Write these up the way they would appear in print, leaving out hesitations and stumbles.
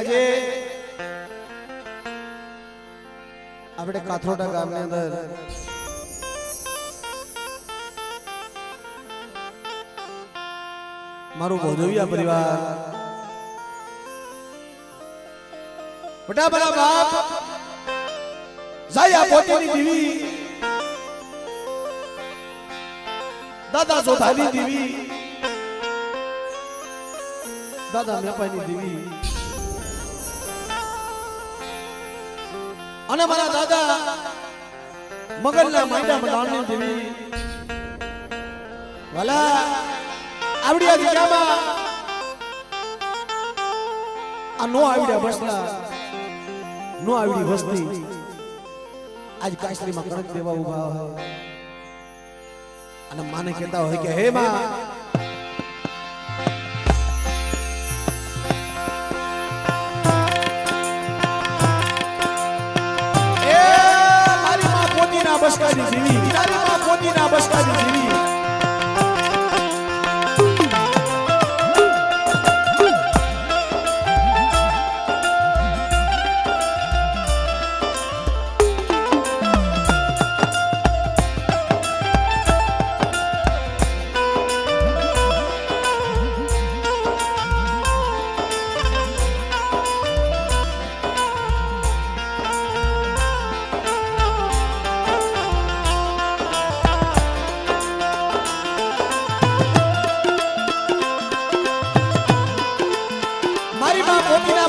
આજે આપણે કાથરોડા ગામની અંદર મારું ભોજવિયા પરિવાર મોટા બડા બાપ જાયા પોતેની દીવી દાદા જોધાની દીવી દાદા મેપાની દીવી અને મારા દાદા મગલના માંડા મંડાણની દેવી વાલા આવડિયા દીકરામાં આ નો આવડિયા બસલા નો આવડી વસ્તી આજ કાશલીમાં કણક દેવા ઉભા હોય અને માને કહેતા હોય કે હે માં બસકાજી જીવી તારી માં પોતીના બસકાજી જીવી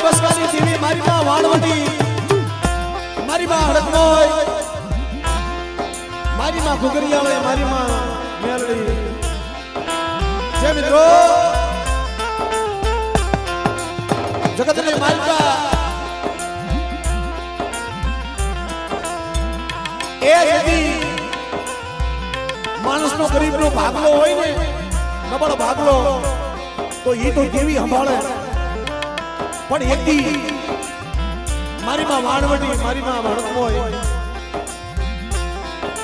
બસકાની જીવી મારી માં વાણવટી મારી માં હડકમોય મારી માં ઘુગરિયાળે મારી માં મેલડી જય મિત્રો જગતની માલિકા એ यदि માણસનો ગરીબનો ભાગલો હોય ને નબળ ભાગલો તો એ તો કેવી સંભાળે પણ એકદી મારી માં વાણવટી મારી માં ભડકમોય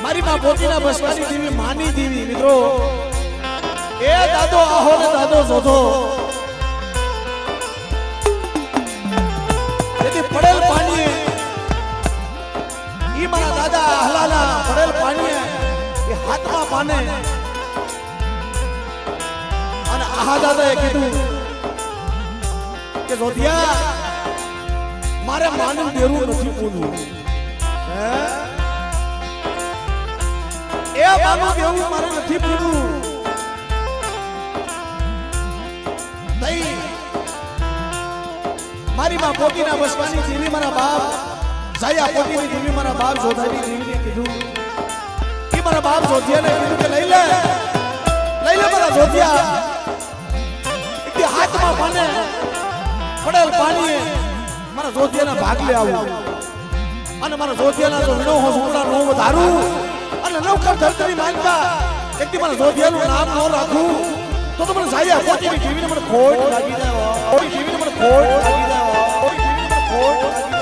મારી માં પોતીના બસકાની દેવી માની દેવી મિત્રો એ દાદો આહો ને દાદો જોધો જેથી પડેલ પાણીએ ઈ મારા દાદા હલાલા પડેલ પાણીએ એ હાથમાં પાને અને આહા દાદાએ કીધું કે જોધિયા મારે માનવ દેરું નથી પૂરું એ માનવ દેવું મારે નથી પૂરું નહીં મારી માં પોતીના બસવાની દેવી મારા બાપ જાયા પોતીની દેવી મારા બાપ જોધાની દેવીને કીધું કે મારા બાપ જોધિયાને કીધું કે લઈ લે મારા જોધિયા એક હાથમાં પાને પડેલ પાણીએ મારા જોધિયાના ભાગલે આવું અને મારા જોધિયાના જો વિનો હો સુંદરા નો વધારું અને નવકર ધરતીની માનતા એકથી મારા જોધિયાનું નામ ન રાખું તો મને જાયા પોતીની જીવીને મને ખોટ લાગી જાય ઓય જીવીને મને ખોટ લાગી જાય ઓય જીવીને મને ખોટ લાગી જાય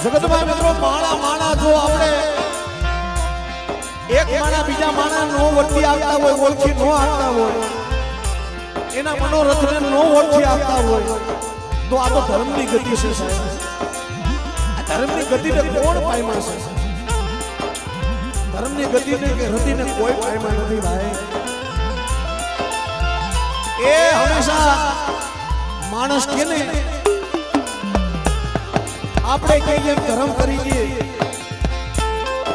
જગતમાં મિત્રો માણા જો આપણે એક માણા બીજા માણા નો વળતી આવતા હોય ઓળખી નો આવતા હોય એના મનોરથને નો ઓળખી આવતા હોય તો આ તો ધર્મની ગતિ છે સાહેબ આ ધર્મની ગતિને કોણ પાયમાં છે ધર્મની ગતિને કે રતિને કોઈ પાયમાં નથી ભાઈ એ હંમેશા માણસ કે ને આપણે કઈ ધર્મ કરી દઈએ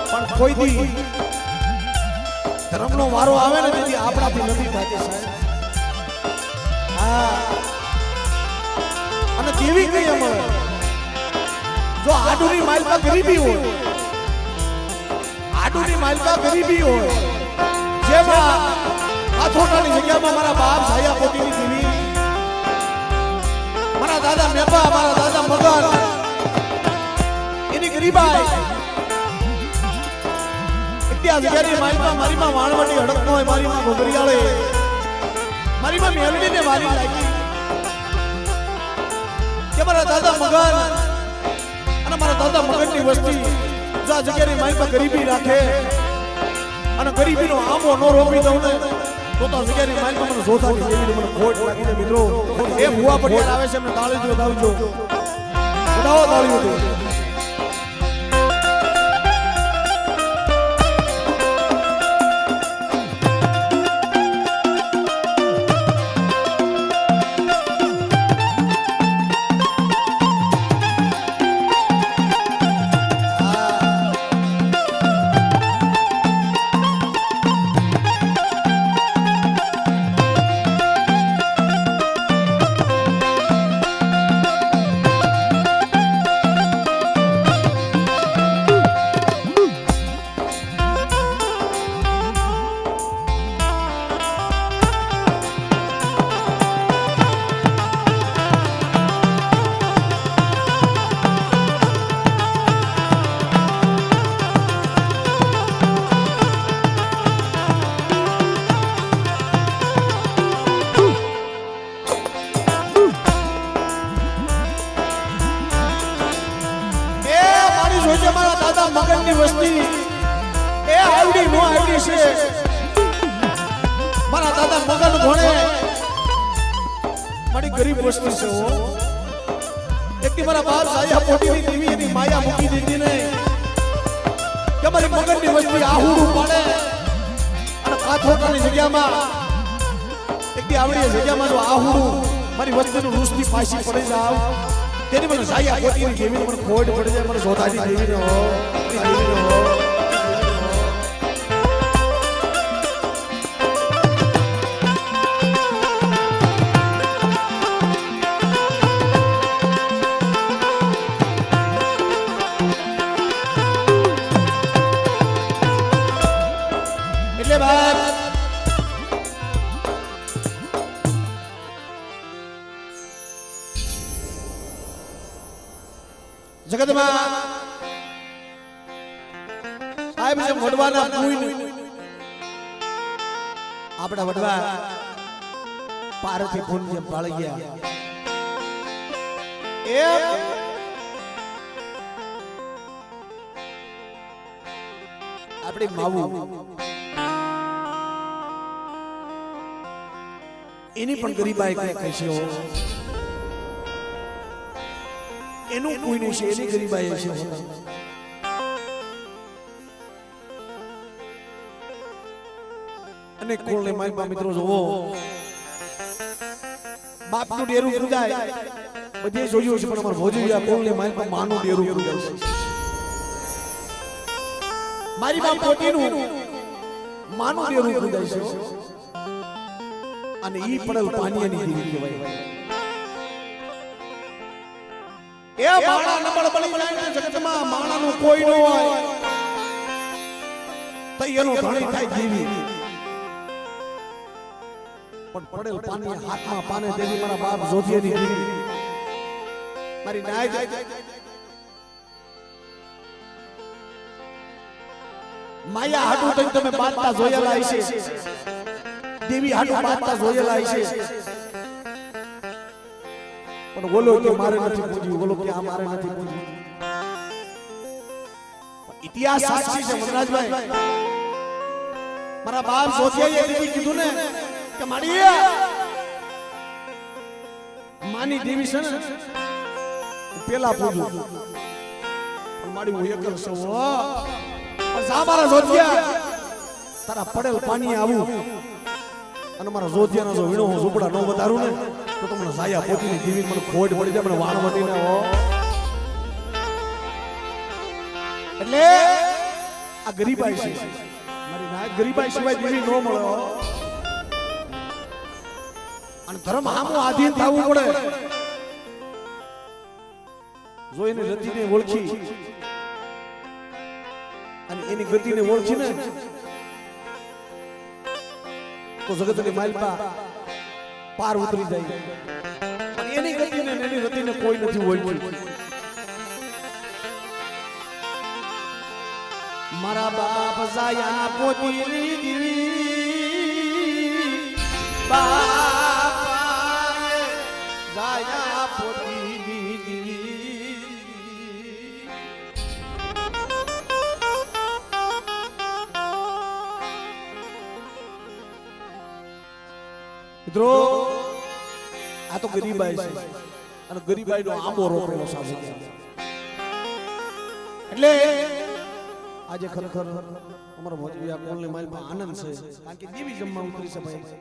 પણ કોઈ દી ધર્મનો વારો આવે ને તેથી આપણાથી નથી થતી સાહેબ હા અને દેવી કઈ અમારે જો આડુની માલપા ગરીબી હોય આડુની માલપા ગરીબી હોય જેમાં કાથોટાની જગ્યામાં મારા બાપ સાયા પોતીની દેવી દાદા મેપા મારા દાદા મગન એની ગરીબાઈ ત્યાં જગ્યાની માલમાં મારી માં વાણવટી હડકનો હોય મારી માં ગોગરિયાળે મારી માં મેલડીને વાલી લાગી કે મારા દાદા મગન અને મારા દાદા મગનની વસ્તી જો આ જગ્યાની માલમાં ગરીબી રાખે અને ગરીબીનો આંબો નો રોપી દઉં ને તો જગ્યાની માલમાં મને જોતાની દેવીને મને ખોટ લાગી છે મિત્રો એ ભુવા પટિયાર આવે છે એમને તાળી વધાવજો વધાવો તાળીઓ દે મગનની વસ્તી એ આવડી નો આવડી છે મારા દાદા મગન ભણે મારી ગરીબ વસ્તી છે હો એકથી મારા બાપ સાયા પોટીની દેવી એની માયા મૂકી દીધી ને કે મારી મગનની વસ્તી આહુડું પાડે અને કાથોટાની જગ્યામાં એકથી આવડી જગ્યામાં જો આહુડું મારી વસ્તીનું રૂસની પાછી પડી જાવ તેની મને સાયા પોતીની દેવીને મને ખોટ પડી જાય મને જોતાની દેવીને હો એટલે બાપ જગતમાં સાહેબ છે વડવાના પૂઈન આપડા વડવા પારથી પૂન જેમ પાળી ગયા એ આપડી માવું એની પણ ગરીબાઈ કઈ કહી છે એનું કોઈ નહીં છે એની ગરીબાઈ છે અને કોળને મારી મિત્રો જોવો બાપનું ડેરું પૂજાય બધે જોયું છે પણ અમાર ભોજિયા કોળને મારી માનું ડેરું પૂજાય છે મારી બાપ પોતીનું માનું ડેરું પૂજાય છે અને ઈ પડેલ પાણીની દેવી કહેવાય એ માણા નબળ બળી જાય જગતમાં માણાનું કોઈ ન હોય તો એનો ધણી થાય દેવી પણ પડેલ પાણી હાથમાં પાને દેવી મારા બાપ જોધિયાની દેવી મારી નાય માયા હાડું તઈ તમે બાદતા જોયેલા છે દેવી હાડું બાદતા જોયેલા છે પણ બોલો કે મારે નથી પૂજ્યું બોલો કે આ મારે નથી પૂજ્યું ઇતિહાસ સાચી છે વનરાજભાઈ મારા બાપ જોધિયાએ દેવી કીધું ને કે માડી માની દેવી છે ને પેલા પૂજું પણ માડી હું એક જ છું પણ જા મારા જોધિયા તારા પડેલ પાણી આવું અને મારા જોધિયાનો જો વીણો હું ઝૂપડા ન વધારું ને તો તમને સાયા પોતીની દેવી મને ખોટ પડી જાય મને વાણવટીને હો એટલે આ ગરીબાઈ છે મારી ના ગરીબાઈ સિવાય દેવી નો મળે હો અને ધર્મ હામું આધીન થવું પડે જો એની રતિને ઓળખી અને એની ગતિને ઓળખી ને તો જગતની માલપા પાર ઉતરી જાય પણ એની ગતિને એની રતિ કોઈ નથી ઓળખ્યું મારા બાપ જાયા પોતીની દીવી બાપ જાયા પોતીની દીવી મિત્રો આ તો ગરીબાઈ છે અને ગરીબાઈ નો આંબો રોપેલો સાબુ એટલે આજે ખરેખર અમારો મોજવિયા કોલની માલમાં આનંદ છે કારણ કે દેવી જમવા ઉતરી છે ભાઈ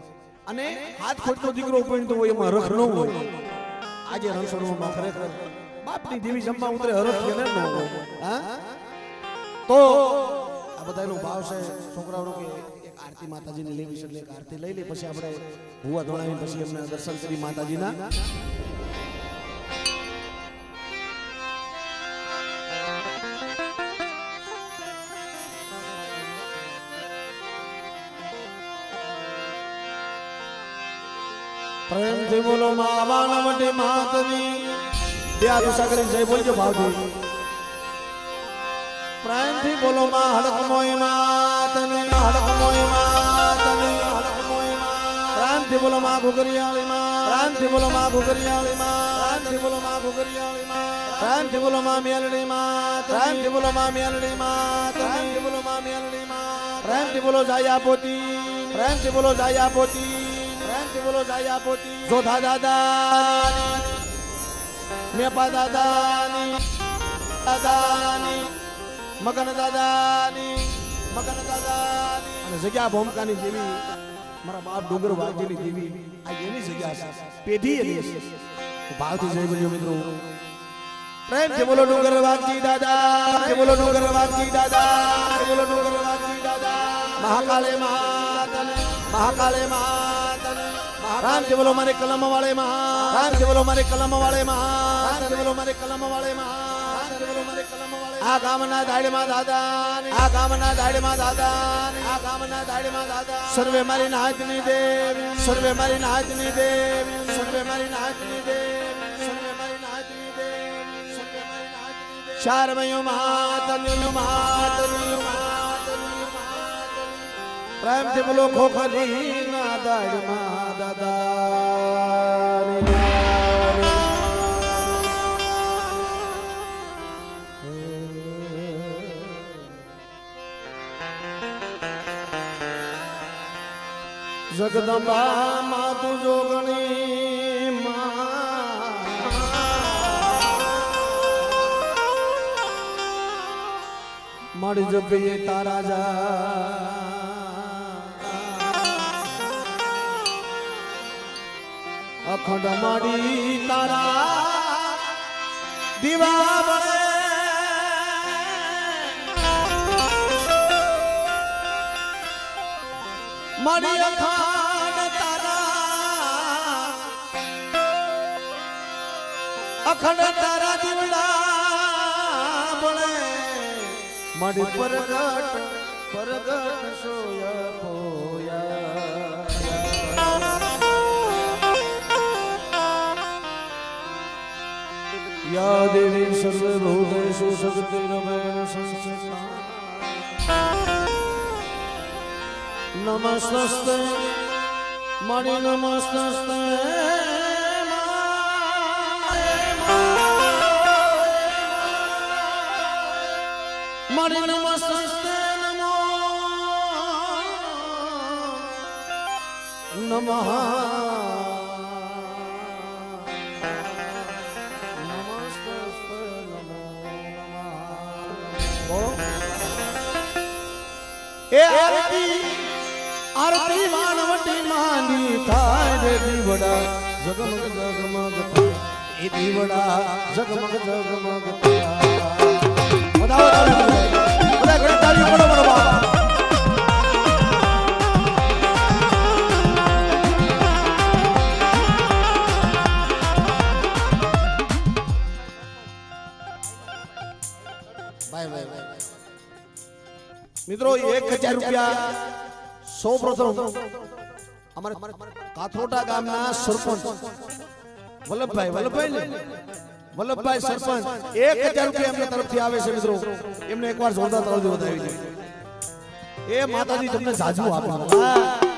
અને હાથ ખોટનો દીકરો ઉપણતો હોય એમાં હરખ ન હોય આજે રણછોડમાં ખરેખર બાપની દેવી જમવા ઉતરે હરખ કે ન હોય હા તો આ બધાનો ભાવ છે છોકરાઓનો કે એક આરતી માતાજીની લેવી છે એટલે એક આરતી લઈ લે પછી આપણે ભૂવા ધોળાવી પછી એમને દર્શન કરી માતાજીના પ્રેમ થી બોલો માં વાનવટી માતની ત્યાં દુસા કરી જય બોલજો ભાવથી પ્રેમ થી બોલો માં હડકમોય માતની હડકમોય માતની હડકમોય માં પ્રેમ થી બોલો માં ઘુઘરિયાળી માં પ્રેમ થી બોલો માં ઘુઘરિયાળી માં પ્રેમ થી બોલો માં ઘુઘરિયાળી માં પ્રેમ થી બોલો માં મેલડી માં પ્રેમ થી બોલો માં મેલડી માં પ્રેમ થી બોલો માં મેલડી માં પ્રેમ થી બોલો જાયા પોતી પ્રેમ થી બોલો જાયા પોતી બોલો જાયા પોતી જોધા દાદાની મેપા દાદાની દાદાની મગન દાદાની અને જગ્યા ભોમકાની જેવી મારા બાપ ડુંગર વાઘજીની દેવી આ એની જગ્યા છે પેઢી એની છે ભાવથી જય બોલ્યો મિત્રો પ્રેમ થી બોલો ડુંગર વાઘજી દાદા કે બોલો ડુંગર વાઘજી દાદા કે બોલો ડુંગર વાઘજી દાદા મહાકાલે માતને મહાકાલે માતને राम जी बोलो मारे कलम वाले महा राम जी बोलो मारे कलम वाले महा राम जी बोलो मारे कलम वाले महा राम जी बोलो मारे कलम वाले आ गामना दाढ़ में दादा आ गामना दाढ़ में दादा आ गामना दाढ़ में दादा सर्वे मारी नाचनी देव सर्वे मारी नाचनी देव सर्वे मारी नाचनी देव सर्वे मारी नाचनी देव सर्वे मारी नाचनी देव चार मयो मातनु मातनु प्रेम से बोलो खोखली ना दाढ़ में दादा जगदंबा मातु जोगणी मारी जब ये तारा जा अखंड माड़ी तारा दीवा बने माड़ी अखंड तारा अखंड तारा दीवड़ा बने माड़ी परगट परगट सोया पोया या देवी सर्वभूतेषु शक्तिरूपेण संस्थिता नमस्तस्ते मणि नमस्तस्ते मणि नमस्तस्ते नमो नमः ए आरती आरती वानवटी मांडी थाय रे दीवड़ा जगमग जगमग ए दीवड़ा जगमग जगमग बताओ બધા ઘડી તાળી પાડો મારો બાપ બાય બાય મિત્રો 1000 રૂપિયા સૌ પ્રથમ અમારે કાથરોટા ગામના સરપંચ વલ્લભભાઈ ને વલ્લભભાઈ સરપંચ 1000 રૂપિયા એમની તરફથી આવે છે મિત્રો એમને એકવાર જોરદાર તાળીઓ વધાવી દો એ માતાજી તમને જાજુ આપે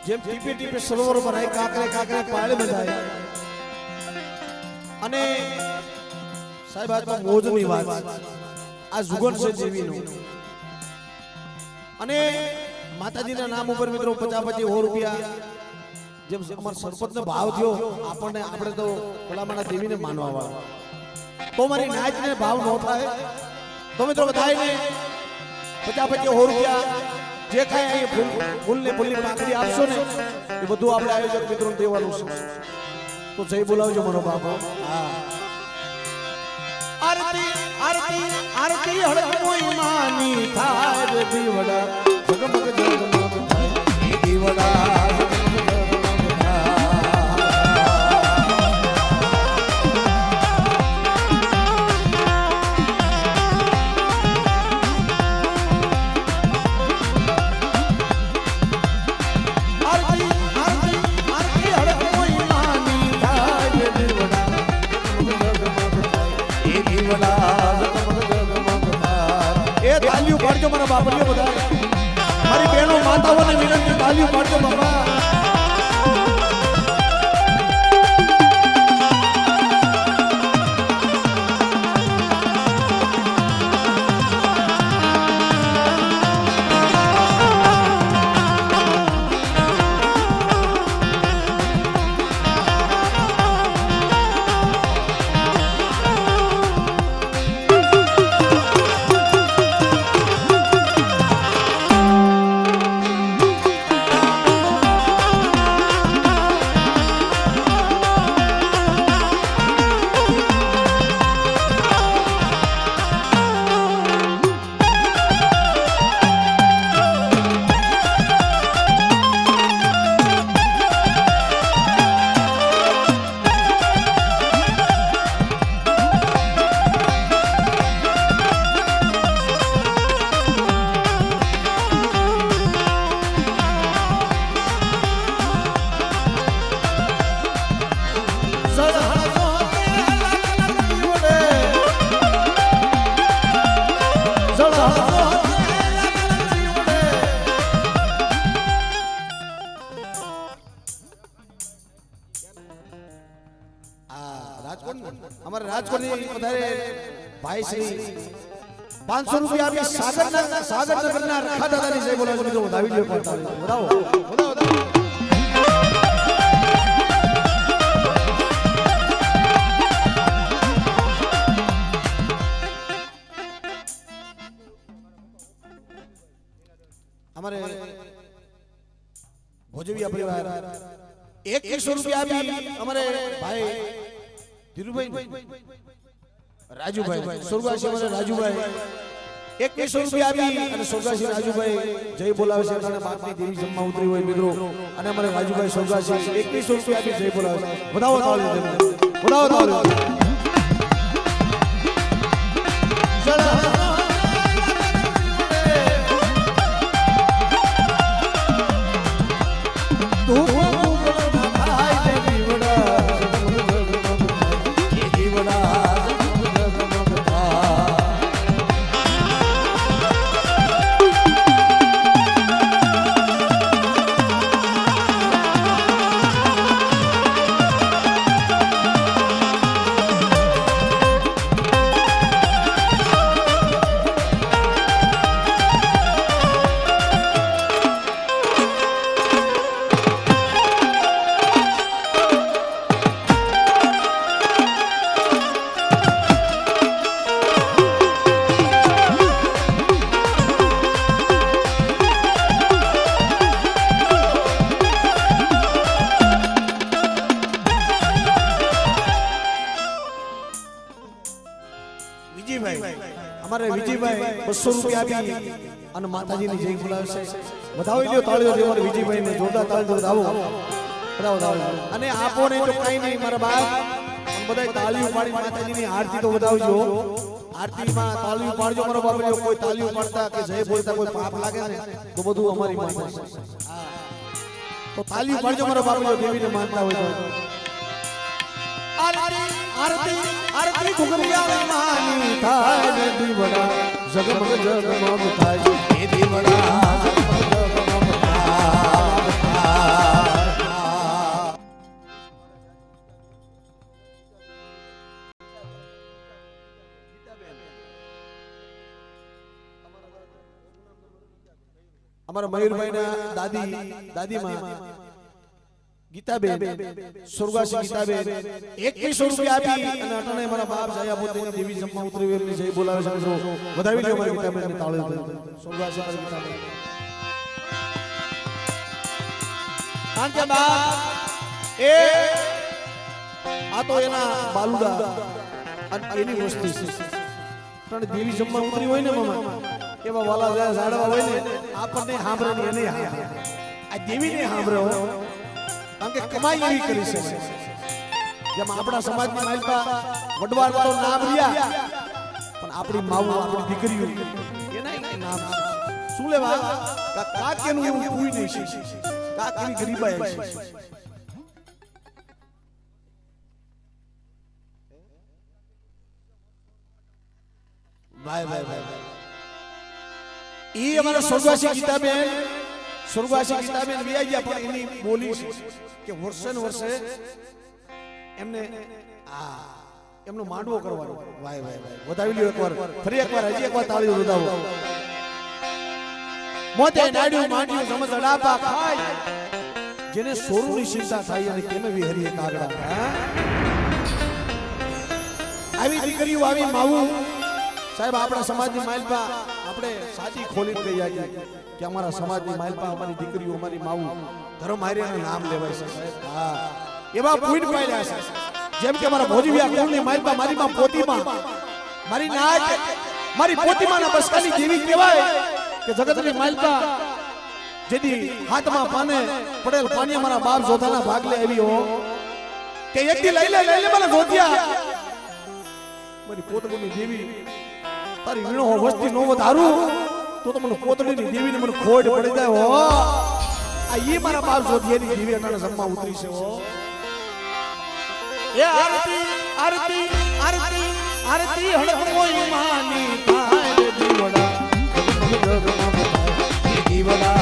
જેમ ટીપે ટીપે સરોવર ભરાય કાકરે કાકરે પાળ બંધાય અને સાહેબ આ મોજની વાત આ જુગન છે જીવીનું અને માતાજીના નામ ઉપર મિત્રો 50-50 રૂપિયા જેમ અમાર સરપંચનો ભાવ થયો આપણને આપણે તો ભલામણા દેવીને માનવા વાળા તો મારી નાચને ભાવ ન થાય તો મિત્રો બધાયને 50-50 રૂપિયા જે કાંઈ અહીં ફૂલને ફૂલની પાંખડી આપશો ને એ બધું આપણે આયોજક મિત્રોને દેવાનું છે તો જય બોલાવજો મારો બાપો આરતી આરતી આરતી હળકોઈ માની થાય રે દીવડા જગમગ જગમગ થાય દીવડા તાલીઓ પાડજો મારા બાપડીઓ બધા મારી બહેનો માતાઓને વિનંતી તાલીઓ પાડજો બાપા हमारे राजकोट भाई श्री 500 रुपया आपके सागर नगर ना रखा दादा ने बोला जो दावी लियो बताओ हमारे भोजविया परिवार 100 रुपया भी हमारे भाई धीरू भाई રાજુભાઈ સ્વર્ગવાસી અમારે રાજુભાઈ 2100 રૂપિયા આપી અને સ્વર્ગવાસી રાજુભાઈ જય બોલાવે છે અને બાપની દેવી જમવા ઉતરી હોય મિત્રો અને અમારે રાજુભાઈ સ્વર્ગવાસી 2100 રૂપિયા આપી જય બોલાવે છે વધાવો તાળી વધાવો તાળી અમારે વિજયભાઈ 200 રૂપિયા આપી અને માતાજીની જય બોલાવે છે વધાવી લ્યો તાળીઓ દે અમારે વિજયભાઈને જોરદાર તાળી દો આવો બરાબર અને આપો નહીં તો કઈ નહીં મારા બાપ બધાય તાળીઓ પાડી માતાજીની આરતી તો વધાવજો આરતીમાં તાળીઓ પાડજો મારો બાપ કોઈ તાળીઓ પાડતા કે જય બોલતા કોઈ પાપ લાગે ને તો બધું અમારી માતા છે તો તાળીઓ પાડજો મારો બાપ દેવીને માનતા હોય તો આરતી આરતી ઘુઘરિયા માની થાય ને દીવડા જગમગ જગમગ થાય એ દીવડા જગમગ જગમગ થાય અમારા મયુરભાઈના દાદીમાં ગીતાબેન સ્વર્ગવાસી ગીતાબેન 2100 રૂપિયા આપી અને અટણે મારા બાપ જાયા પોતે દેવી જમવા ઉતરી વેરની જય બોલાવે છે મિત્રો વધાવી લ્યો મારી ગીતાબેન ને તાળી સ્વર્ગવાસી મારી ગીતાબેન કાંકે બા એ આ તો એના બાલુડા અને એની વસ્તુ છે પણ દેવી જમવા ઉતરી હોય ને મામા એવા વાલા ઝાડવા હોય ને આપણને સાંભળે ને એને આ દેવીને સાંભળે કારણ કે કમાઈ એવી કરી છે જેમ આપણા સમાજની માલપા વડવાળ વાળો નામ રહ્યા પણ આપણી માવું આપણી દીકરીઓ એના નામ શું લેવા કાક એનું એવું કોઈ નહીં છે કાક એવી ગરીબાઈ છે ભાઈ ઈ અમારા સ્વર્ગવાસી ગીતાબેન વિયા ગયા પણ એની બોલી કે વર્ષે ને વર્ષે એમને એમનો માંડવો કરવાનો વાય વધાવી લ્યો એકવાર ફરી એકવાર હજી એકવાર તાળીઓ વધાવો મોતે નાડ્યું માંડ્યું સમજ અડાપા ખાય જેને સોરુની ચિંતા થાય અને કેમે વિહરીએ કાગડા આવી દીકરીઓ આવી માવું સાહેબ આપણા સમાજની માલપા આપણે સાચી ખોલી કહી આવીએ કે અમારા સમાજની માલપા અમારી દીકરીઓ અમારી માવું ધર્મ હાર્યાનું નામ લેવાય છે સાહેબ હા એવા પોઈન્ટ પાડ્યા છે જેમ કે અમારા ભોજવિયા કુળની માલપા મારી માં પોતીમાં મારી નાક મારી પોતીમાંના બસકાની દેવી કહેવાય કે જગતની માલપા જેદી હાથમાં પાને પડેલ પાણી અમારા બાપ જોધાના ભાગલે આવી હો કે એકથી લઈ લે મને જોધ્યા મારી પોતડીની દેવી તારી વીણો વસ્તી નો વધારું તો મને પોતડીની દેવીને મને ખોડ પડી જાય હો આ ઈ મારા બાપ જોધિયાની દેવી અટાણે જમવા ઉતરી છે હો એ આરતી આરતી આરતી આરતી હળમોય માની થાય દીવડા દીવડા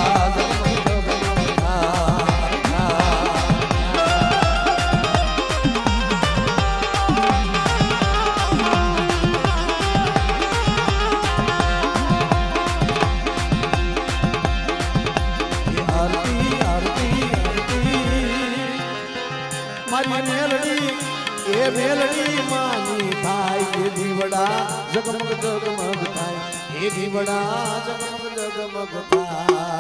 મેલડી માની થાય એ દીવડા જગમગ જગમગ થાય એ દીવડા જગમગ જગમગ થાય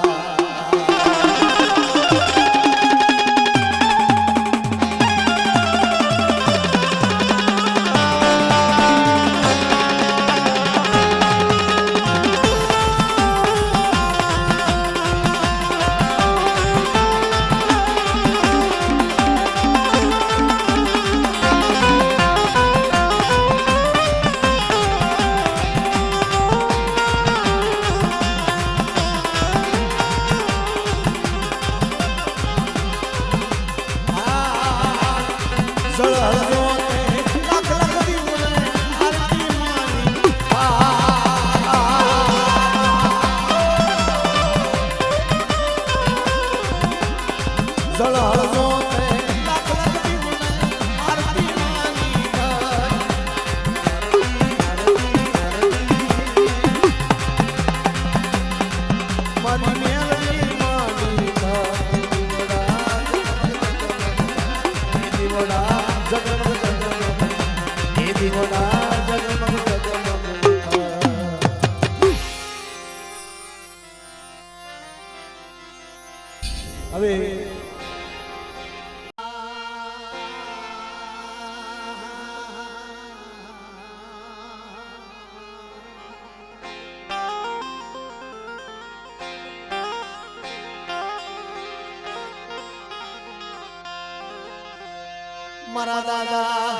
મારા દાદા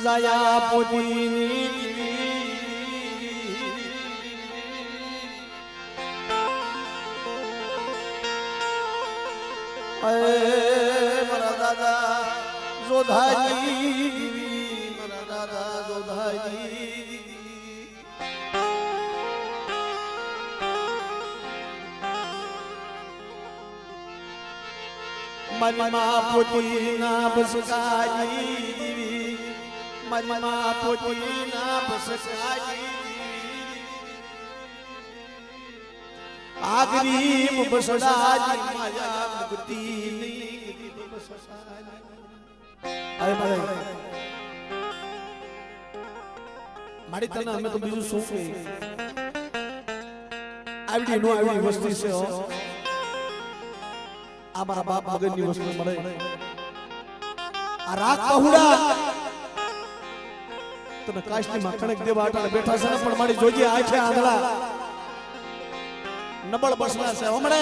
જાયા પોતીની મારા દાદા જોધાજી મારા દાદા જોધાજી મારી માં પોતીના બસકાજી મારી માં પોતીના બસકાજી આગરી બસડાજી માયા મુક્તિની બસડાજી અરે મારી તને અમે તો બીજું શું કહે આવડી નો આવડી વસ્તી છે હો આ મારા બાપ મગજની વસ્તુ મળે આ રાત પહુડા તને કાશની માં કણક દેવા આટાને બેઠા છે ને પણ મારી જોજે આંખે આંધળા નબળ બસલા છે હમણે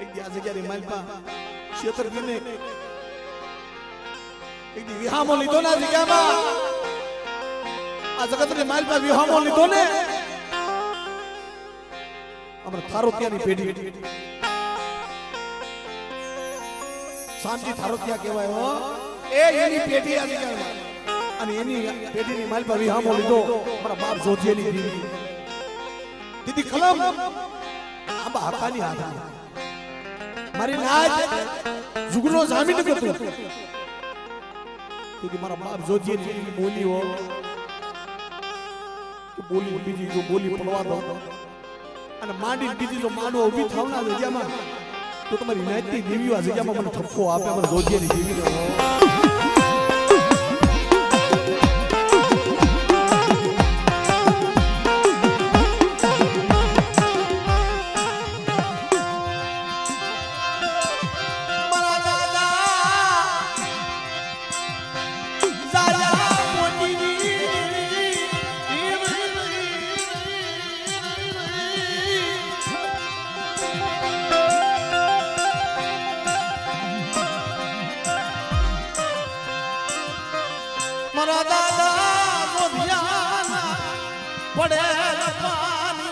એક દી આ જગ્યાની માલપા ક્ષેત્ર દીને એક દી વિહામો લીધો ના જગ્યામાં આ જગતની માલપા વિહામો લીધો ને આપણે થારોતિયાની પેઢી શાંતિ થારોતિયા કહેવાય હો એ એની પેઢી આ જગ્યામાં અને એની પેઢીની માલપા વિહામો લીધો મારા બાપ જોધીની દીદી દીદી કલમ આંબા હાકાની હાથા મારી નાજ જુગનો જામીન કરતો દીદી મારા બાપ જોધીની બોલી હો કે બોલી બીજી જો બોલી પડવા દો અને માંડી બીજી જો માંડો ઊભી થાવના જગ્યામાં તો તમારી નાજની દેવીઓ આ જગ્યામાં મને ઠપકો આપે મને જોધીની દેવી દો મારા દાદા મોઢિયાના પડેલા પાણી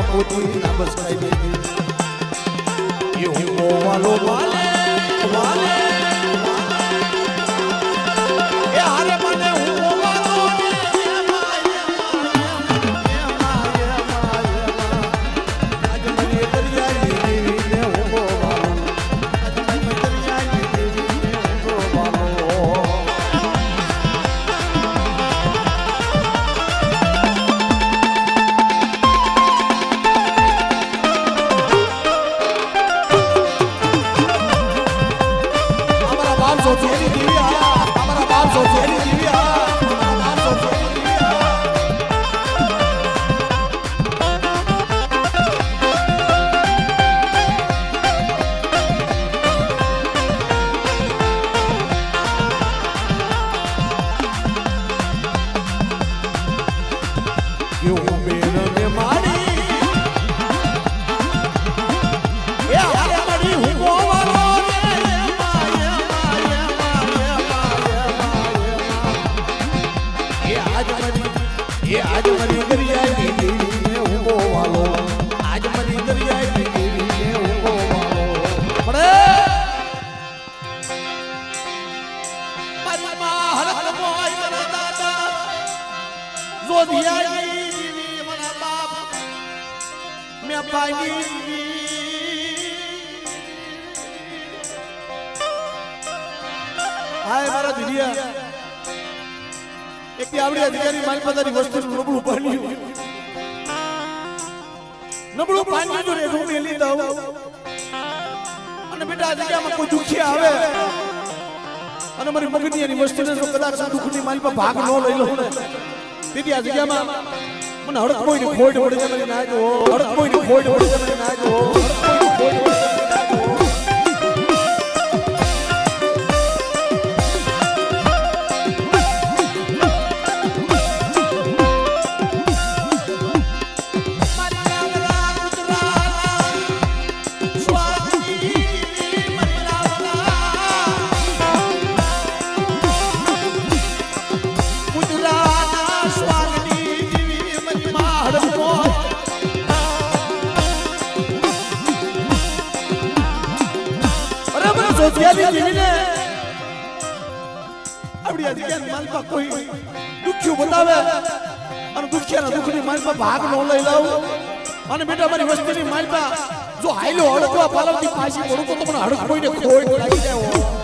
પોતી ના બસકાઈ દેવી એવું વાલો વાલે વાલે એ હારે મને હું વાલો આજ મને દરિયાની દેવી ને હું વાલો આજ મને દરિયાની દેવી ને હું વાલો ભાઈ મારા દીદિયા એક આવડી અધિકારી મારી પાસેની વસ્તુનું નબળું પાણી જો રે હું મેલી દઉં અને બેટા જગ્યામાં કોઈ દુખી આવે અને મારી મગની એની વસ્તુને જો કદાચ દુખની મારી પાસે ભાગ ન લઈ લઉં ને દીદી આ જગ્યામાં મને હડકોઈને ખોડ પડી જાય મને ના જો હડકોઈને ખોડ પડી જાય મને ના જો હડકોઈને ખોડ પડી જાય કોઈ દુખ્યું બતાવે અને દુખિયાના દુઃખની માલપા ભાગ ન લઈ લઉં અને બેટા મારી વસ્તીની માલપા જો હાઈલો હડકવા પાલવથી પાછી પડું તો મને હડકોઈને ખોટ લાગી જાય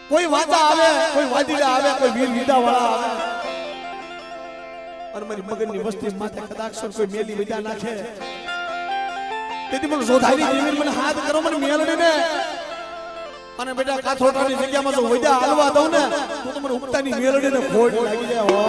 કોઈ વાદા આવે કોઈ વાદીડા આવે કોઈ વીર વિદા વાળા આવે અને મારી મગનની વસ્તી માથે કદાચ કોઈ મેલી વિદા નાખે તેથી મને જોધારી દેવી મને હાથ કરો મને મેલડી ને અને બેટા કાથોટાની જગ્યામાં જો વિદા હાલવા દઉં ને તો મને ઉગતાની મેલડી ને ખોટ લાગી જાય હો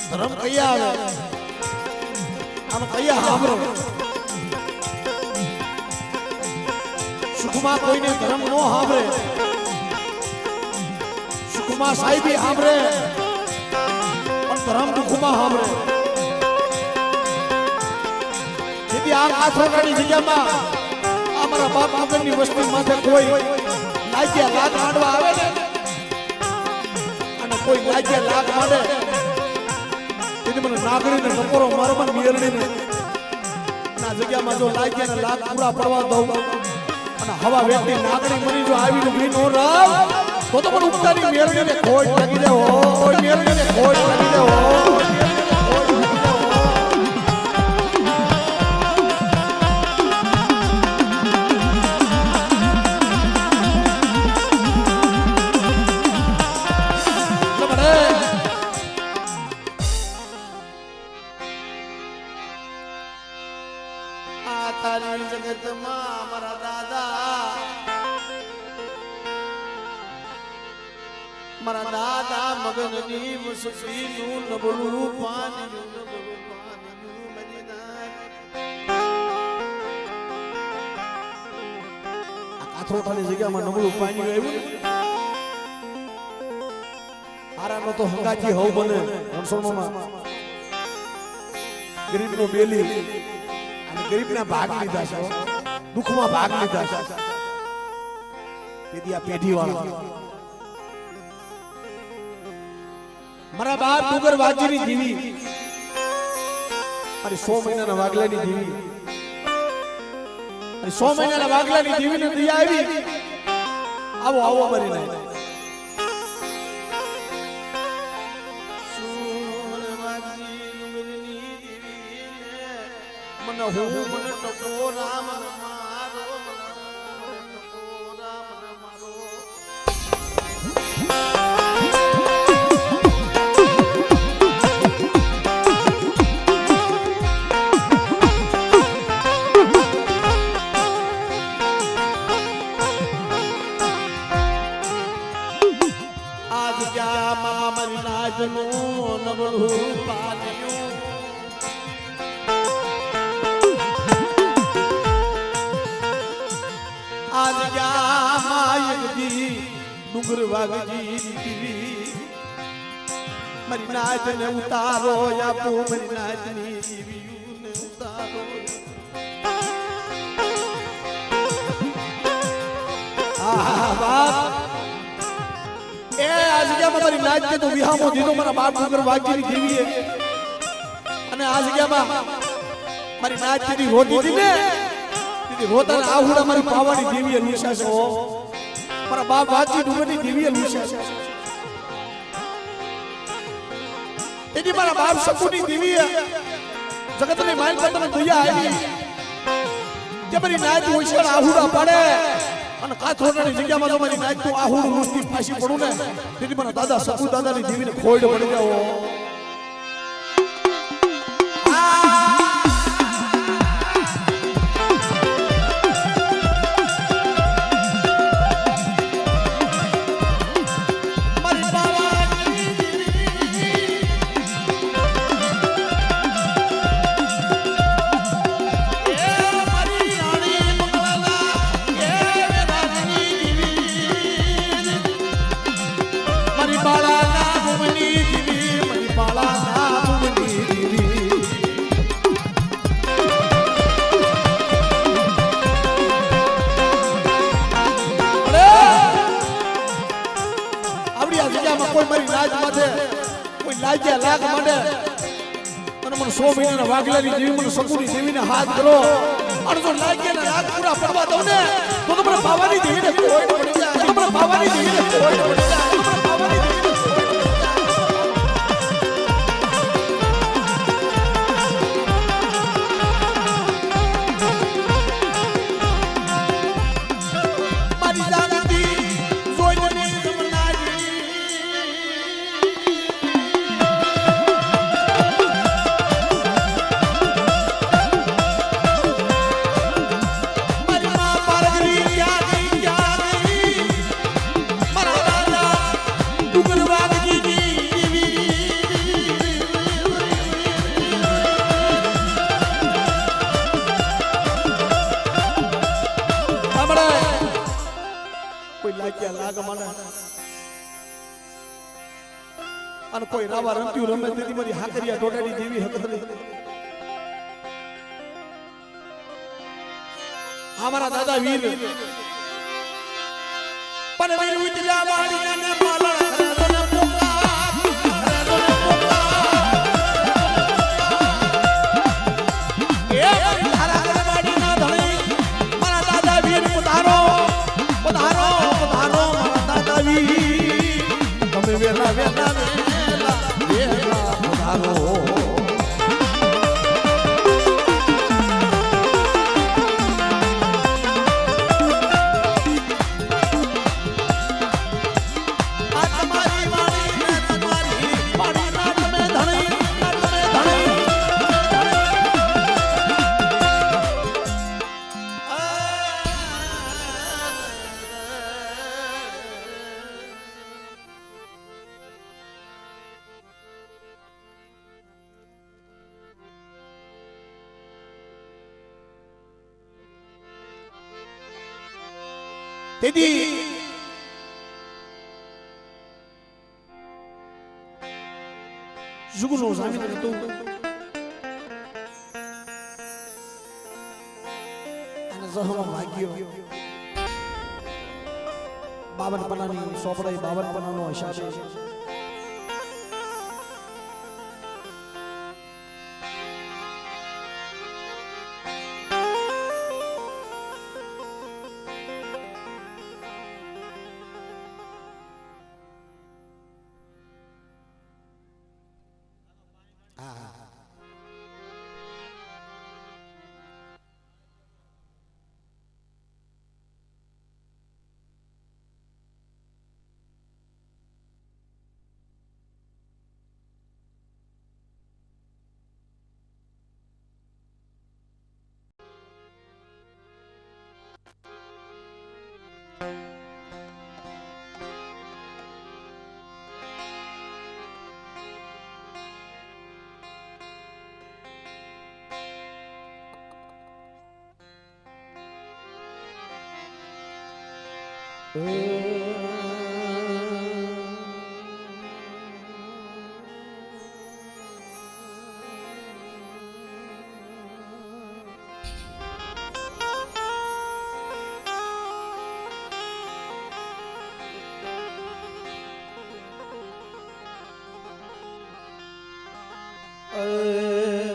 ધર્મ કયા આવે આમ કયા સાંભળો સુખમાં કોઈને ધર્મ નો સાંભળે સુખમાં સાહેબી સાંભળે પણ ધર્મ દુઃખમાં સાંભળે જેથી આ કાથોટાની જગ્યામાં અમારા બાપ આગળની વસ્તી માથે કોઈ લાગ્યા લાગ માંડવા આવે ને અને કોઈ લાગ્યા લાગ માંડે મને નાગરીને ટકોરો મારવા મેરડીને ના જગ્યામાં જો લાગ્યા ને લાખ પૂરા પડવા દઉં અને હવા વ્યક્તિ નાગરી મરી જો આવીને ભી નો રાવ તો મને ઉપતાની મેરડીને ખોટ લાગી દે હો મેરડીને ખોટ લાગી દે હો મારા દાદા મગનની મુસફીનું નબળું પાણીનું કાથરોટાની જગ્યામાં નબળું પાણી આવ્યું ને આરાનો તો હંગાથી હવ બને રણછોડમાં ગરીબનો બેલી અને ગરીબના ભાગ લીધા છે દુઃખમાં ભાગ લીધા છે તેથી આ પેઢીવાળા મારા બાપ ડુંગર વાજીની જીવી મારી 100 મહિનાના વાગલાની જીવી અને 100 મહિનાના વાગલાની જીવીને દયા આવી આવો આવો મરી નહીં मन हो मन टको राम मारो मन टको राम मारो आज क्या मामल नाजनो नबळू पालियो आज क्या मायक दी डुंगर वागजी दीवी मरी नाच ने उतारो या पो मरी नाच नी दीवी ने उतारो बाप ए आज क्या मरी नाच के तो विहामो दीनो मरा बाप डुंगर वागजी दीवी है अने आज क्या मरी नाच नी रोटी दी ने रोता आहुड़ा मारी पावानी देवी लूसा छो मारा बाप वाजी डुंगरनी देवी लूसा छे एनी मारा बाप सकुनी देवी जगत ने माइल पर तने दया आई जे मारी नाच होशल आहुड़ा पड़े अने काथरोटानी जग्यामां जो मारी नाच तो आहुड़ू लूसती पाછી પડું ને તેથી મારા દાદા સકુ દાદાની દેવીને ખોડ પડી જાઓ કોઈ મારી લાજ માથે કોઈ લાજ્યા લાગ માંડે અને મને 100 મહિનાના વાગલાની દેવી મને સકુની દેવીને હાથ કરો અને જો લાગ્યાના લાગ પૂરા પડવા દઉં ને તો મને પાવાની દેવીને કોઈ પડી જાય મને પાવાની દેવીને કોઈ પડી જાય મને પાવાની દેવીને મારી જાનતી જોઈને અને કોઈ રાવા રમતી રમે તેથી મારી હાકરિયા ડોડાડી દેવી હકતરી અમારા દાદા વીર પણ વીર ઉતર્યા વાડીને ને પાલણ કરે તો એ ધારા વાડીના ધણી મારા દાદા વીર પધારો પધારો પધારો મારા દાદા વીર તમે વેલા વેલા તેથી જુગનો જામીન હતું અને જહમાં ભાગ્યો 52 પન્નાની સોપડાઈ 52 પન્નાનો હિસાબ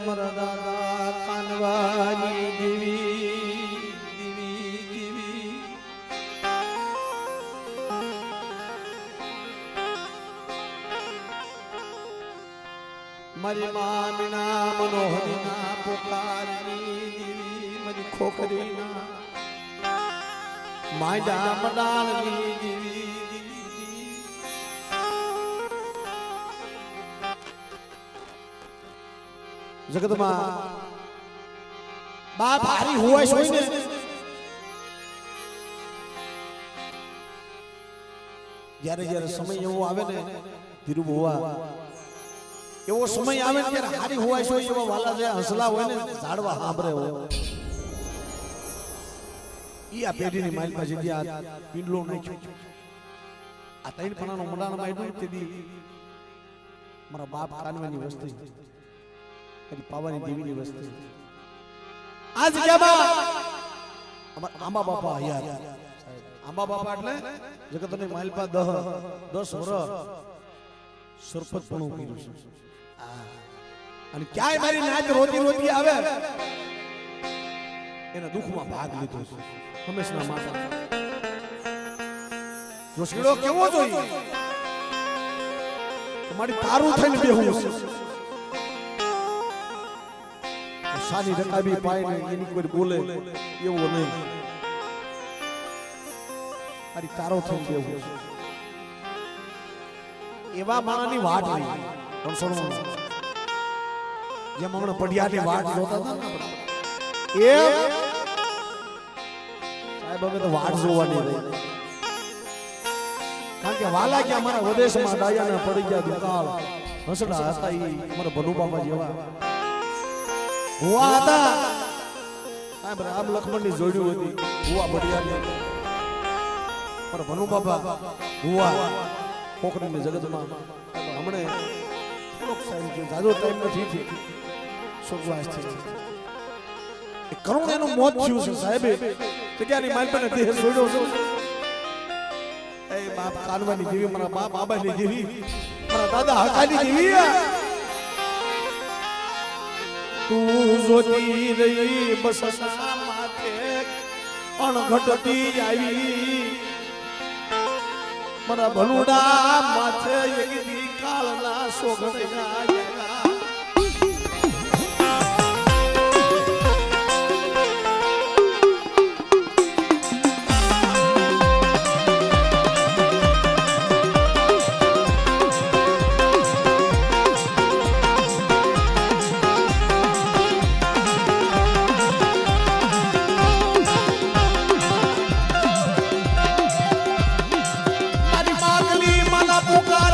મારા દાદા કાનવાની દેવી દેવી દેવી મારી મામીના મનોહરીના પોકારની દેવી મારી ખોખરીના માયડા મડાળની દેવી જગતમાં બાપ હારી હોય છે ને જ્યારે જ્યારે સમય એવો આવે ને ધીરુ ભુવા એવો સમય આવે ને ત્યારે હારી હોય છે એવા વાલા જે હસલા હોય ને ઝાડવા સાંભળે હોય ઈ આ પેઢીની માઇલમાં જગ્યા પીંડલો નાખ્યો આ ત્રણ પનાનો મંડાણમાં આવ્યું તેથી મારા બાપ કાનવાની વસ્તી પાવાની દેવીની વસ્તી આજ જગ્યામાં અમાર આંબા બાપા યાર આંબા બાપા એટલે જગતની માલપા 10 વર્ષ સરપંચ પણ કર્યું છે અને ક્યાંય મારી નાચ રોતી રોતી આવે એના દુઃખમાં ભાગ લીધો છે હંમેશા માતા જો શીડો કેવો જોઈએ તમારી તારું થઈને બેહું છે સાની રકાબી પાય ને એની કોઈ બોલે એવું નહીં મારી તારો થઈ ગયો એવા માણાની વાટ નહીં પણ સોનો જેમ હમણાં પડિયાની વાટ જોતા હતા ને એ સાહેબ હવે તો વાટ જોવાની રહી કારણ કે વાલા કે અમારા વદેશમાં ડાયાને પડી ગયા દુકાળ હસડા હતા ઈ અમારા ભનુ બાપા જેવા હુઆ હતા સાહેબ રામ લક્ષ્મણની જોડ્યું હતી હુઆ બડિયાની પર ભનુ બાપા હુઆ ખોખરીની જગતમાં હમણે થોડોક સાહેબ કે જાજો ટાઈમ નથી થી સ્વર્ગવાસ છે એ કરુણ એનું મોત થયું છે સાહેબે જગ્યાની માલપાને દેહ જોડ્યો છે એ બાપ કાનવાની દેવી મારા બાપ બાબાની દેવી મારા દાદા હકાની દેવી તું જોતી રહી બસના માથે અણઘટતી આવી મારા ભલુડા માથે એક દી કાળના સોગડ્યા પુકાર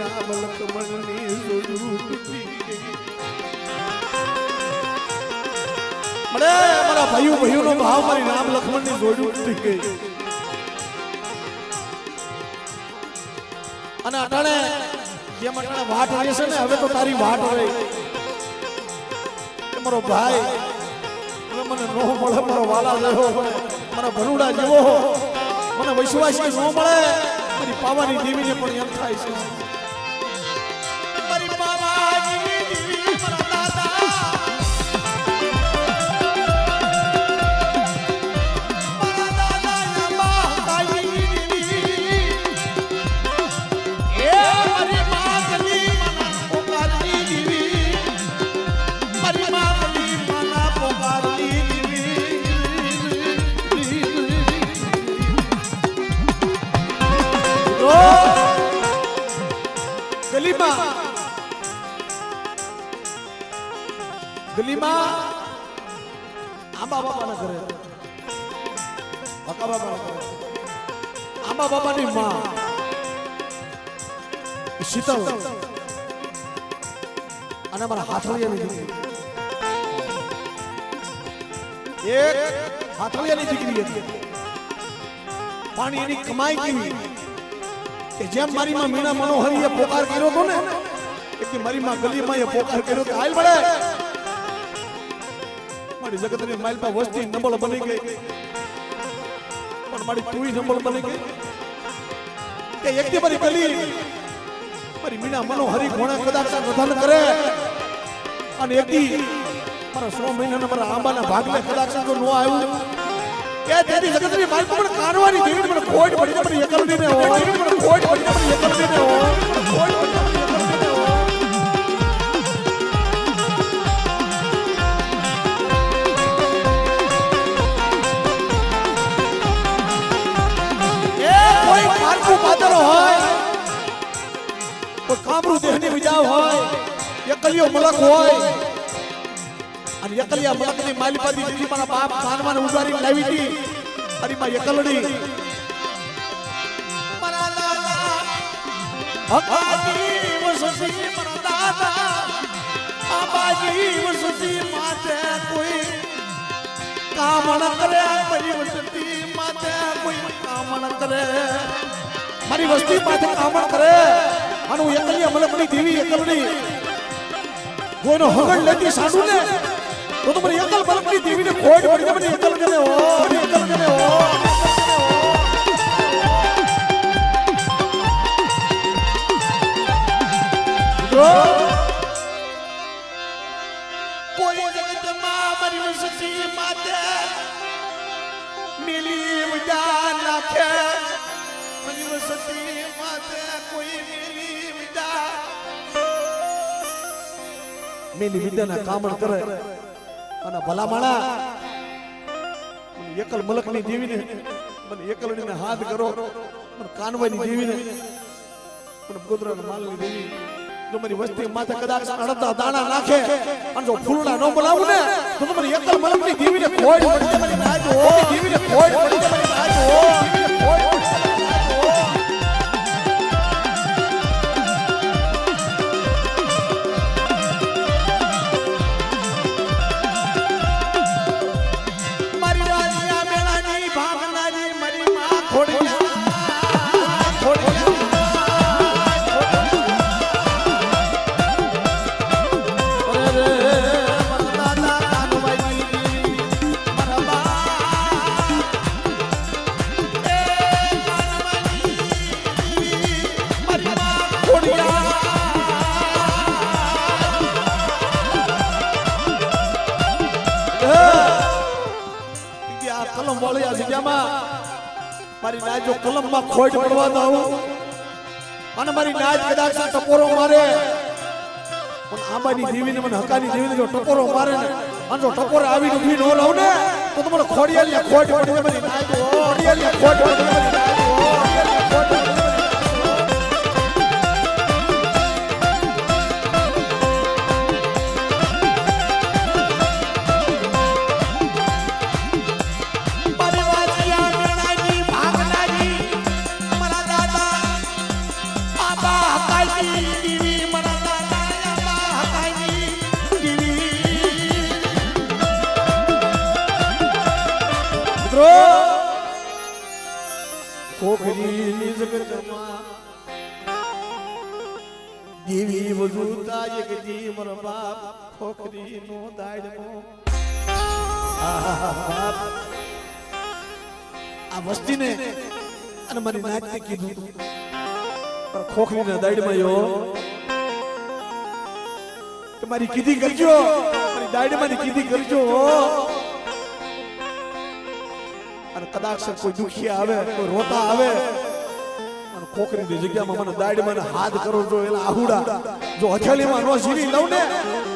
રામ લક્ષ્મણની જોડું તૂટી ગઈ મળે મારા ભાઈઓનો ભાવ મારી રામ લક્ષ્મણની જોડું તૂટી ગઈ અને અટાણે જેમ અટાણે વાટ રહી છે ને હવે તો તારી વાટ રહી મારો ભાઈ મને નો મળે મારો વાલા જેવો મારા ભરૂડા જેવો મને વિશ્વાસી નો મળે મારી પાવાની દેવીને પણ એમ થાય છે મારી પાવાની દેવી મારા દાદા મારા દાદા યામા તાઈ દેવી એ મારી માગલી મના પોકારની દેવી મારી માગલી મના પોકારની ગલીમાં આંબા બાપાના ઘરે બકા બાપાના ઘરે આંબા બાપાની માં શીતલ અને મારા હાથળિયાની દીકરી એક હાથળિયાની દીકરી હતી પાણી એની કમાઈ કેવી કે જેમ મારી માં મીણા મનોહરીએ પોકાર કર્યો હતો ને કે મારી માં ગલીમાં એ પોકાર કર્યો કે હાલ મળે મારી જગતની માઇલ પર વસ્તી નબળ બની ગઈ પણ મારી તુઈ નબળ બની ગઈ કે એકદી મારી ગલી મારી મીણા મનોહરી ઘોણા કદાચ નિધન કરે અને એકદી મારા 100 મહિનાના મારા આંબાના ભાગને કદાચ જો નો આવ્યું કે તેની જગતની માઇલ પર કાનવાની દેવી મને ખોટ પડી મને એકલડીને હોય મને ખોટ પડી મને એકલડીને હોય ખોટ પડી કામરૂ દેહની વિજાવ હોય એકલિયો મલક હોય અને એકલિયા મલકની માલિપાદી દીદી મારા બાપ કાનવાને ઉગારી લાવી હતી અરે માં એકલડી મારા દાદા હકાની વસતી મારા દાદા આબાજી વસતી માતે કોઈ કામ ન કરે મારી વસતી માતે કોઈ કામ ન કરે મારી વસ્તી માથે કામ ન કરે અને હું એકલિયા મલકની દેવી એકલડી કોઈનો હગડ લેતી સાડું ને તો મને એકલ મલકની દેવીને ખોટ પડી મને એકલ ગને હો એકલ ગને હો કોઈ જગતમાં મારી વસતી માતે મિલી વિદા નાખે મારી વસતી માતે કોઈ મેલી વિદ્યાના કામણ કરે અને ભલા માણા એકલ મલકની દેવીને મને એકલડીને હાથ કરો મને કાનવાની દેવીને મને ગોદરાના માલની દેવી જો મારી વસ્તી માથે કદાચ અડધા દાણા નાખે અને જો ફૂલડા ન બોલાવું ને તો તમારી એકલ મલકની દેવીને ખોટ પડી જાય મારી નાજો દેવીને ખોટ પડી જાય મારી નાજો મારી નાચ જો કલમમાં ખોટ પડવા દઉં અને મારી નાચ કદાચ ટપોરો મારે પણ આંબાની દેવીને મને હકાની દેવીને જો ટપોરો મારે ને અને જો ટપોરો આવીને ઊભી ન રહું ને તો તમારે ખોડિયાલિયા ખોટ પડી જાય મારી નાચ ખોડિયાલિયા ખોટ પડી જાય મારી નાચ હકાઈ દીવી મારા દાદાયા હકાઈ દીવી મિત્રો કોકરીની જગતમાં દેવી વજુતા એક જી મર બાપ કોકરીનો દાડમો આ વસ્તીને અને મારી નાચને કીધું પણ ખોખરીના દાડમાં યો કે મારી કીધી કરજો મારી દાડમાંની કીધી કરજો અને કદાચ કોઈ દુખિયા આવે કોઈ રોતા આવે અને ખોખરીની જગ્યામાં મને દાડમાં હાથ કરો જો એલા આહુડા જો હથેળીમાં નો ઝીલી લઉં ને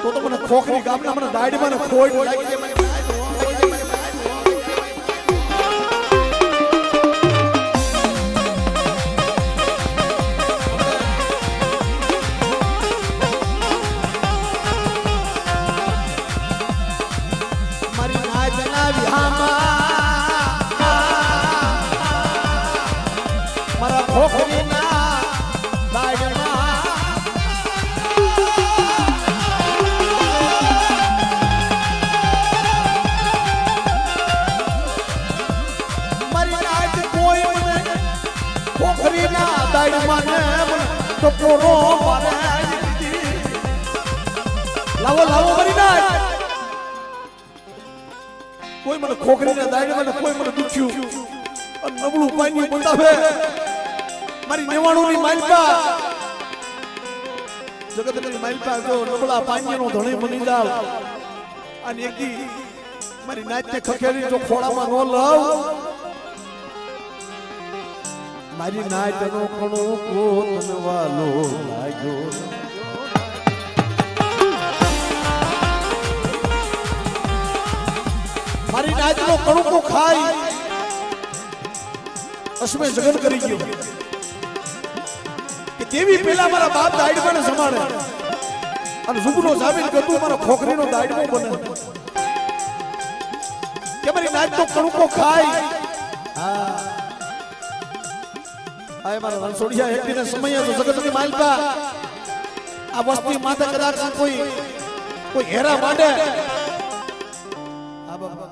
તો મને ખોખરી ગામના મને દાડમાં ખોટ લાગી જાય મારા ખોખરીના દાડમાં મારી નાચ કોઈ મને ખોખરીના દાડમાં ને ટકોરો મારે લાવો લાવો મારી નાચ કોઈ મને ખોખરીના દાડમાં ને કોઈ મને દુખ્યું અને નબળું પાણી બોલતાવે મારી 99 ની માલપા જગતની માલપા જો નબળા પાણીનો ધણી બની જાવ અને એકદી મારી નાચને ખખેરી જો ખોળામાં નો લવ મારી નાચનો કણો કોતનવાલો લાગ્યો મારી નાચનો કણકો ખાઈ અશ્મે જગન કરી ગયો કે દેવી પેલા મારા બાપ દાડમાને સંભાળે અને જુગનો જામીન કરતું મારો ખોખરીનો દાડમો બને કે મારી નાચનો કણકો ખાઈ હા આય મારા રણછોડિયા એક દિને સમય તો જગતની માલપા આ વસ્તી માથે કદાચ કોઈ હેરા માંડે આ બાબા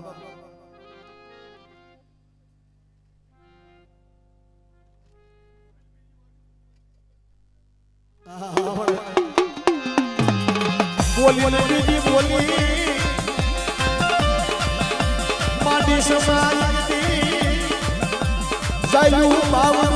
બોલી ને બીજી બોલી માડી સમાઈ જાયું બાવ